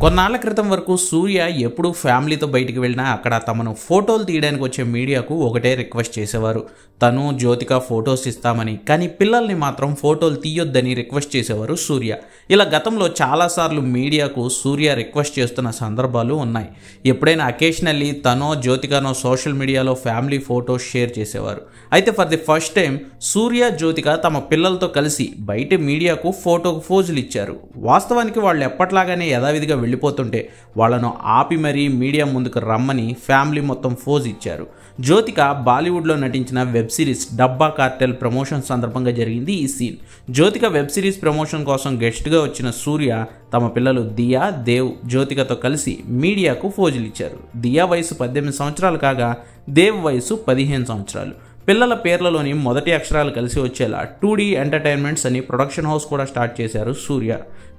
కొన్నాళ్ల క్రితం వరకు సూర్య ఎప్పుడు ఫ్యామిలీతో బయటికి వెళ్ళినా అక్కడ తమను ఫోటోలు తీయడానికి వచ్చే మీడియాకు ఒకటే రిక్వెస్ట్ చేసేవారు. తను జ్యోతిక ఫొటోస్ ఇస్తామని, కానీ పిల్లల్ని మాత్రం ఫోటోలు తీయొద్దని రిక్వెస్ట్ చేసేవారు సూర్య. ఇలా గతంలో చాలాసార్లు మీడియాకు సూర్య రిక్వెస్ట్ చేస్తున్న సందర్భాలు ఉన్నాయి. ఎప్పుడైనా అకేషనల్లీ తనో జ్యోతికనో సోషల్ మీడియాలో ఫ్యామిలీ ఫొటోస్ షేర్ చేసేవారు. అయితే ఫర్ ది ఫస్ట్ టైం సూర్య జ్యోతిక తమ పిల్లలతో కలిసి బయట మీడియాకు ఫోటోకు ఫోజులు ఇచ్చారు. వాస్తవానికి వాళ్ళు ఎప్పట్లాగానే యథావిధిగా వెళ్ళిపోతుంటే వాళ్ళను ఆపి మరీ మీడియా ముందుకు రమ్మని ఫ్యామిలీ మొత్తం ఫోజ్ ఇచ్చారు. జ్యోతిక బాలీవుడ్లో నటించిన web series Dabba Cartel promotion సందర్భంగా జరిగింది ఈ scene. Jyothika web series promotion కోసం గెస్ట్గా వచ్చిన సూర్య తమ పిల్లలు దియా, దేవ్, జ్యోతికతో కలిసి మీడియాకు ఫోజులు ఇచ్చారు. దియా వయసు 18 సంవత్సరాలు కాగా దేవ్ వయసు 15 సంవత్సరాలు. పిల్లల పేర్లలోని మొదటి అక్షరాలు కలిసి వచ్చేలా 2D ఎంటర్టైన్మెంట్స్ అని ప్రొడక్షన్ హౌస్ కూడా స్టార్ట్ చేశారు సూర్య.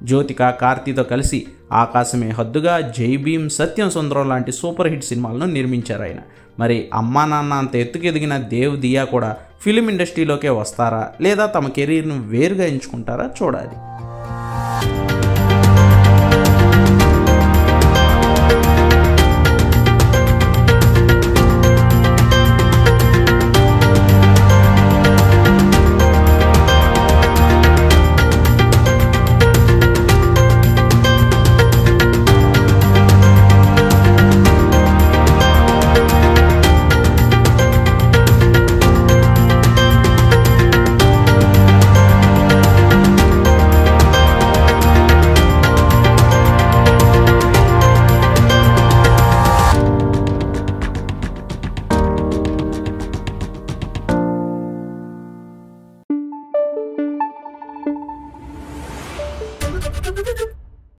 జ్యోతిక, కార్తీతో కలిసి ఆకాశమే హద్దుగా, జై భీమ్, సత్యం సుందరం లాంటి సూపర్ హిట్ సినిమాలను నిర్మించారు ఆయన. మరి అమ్మా నాన్న అంత ఎత్తుకు ఎదిగిన దేవ్, దియా కూడా ఫిలిం ఇండస్ట్రీలోకే వస్తారా లేదా తమ కెరీర్ను వేరుగా ఎంచుకుంటారా చూడాలి. Thank you.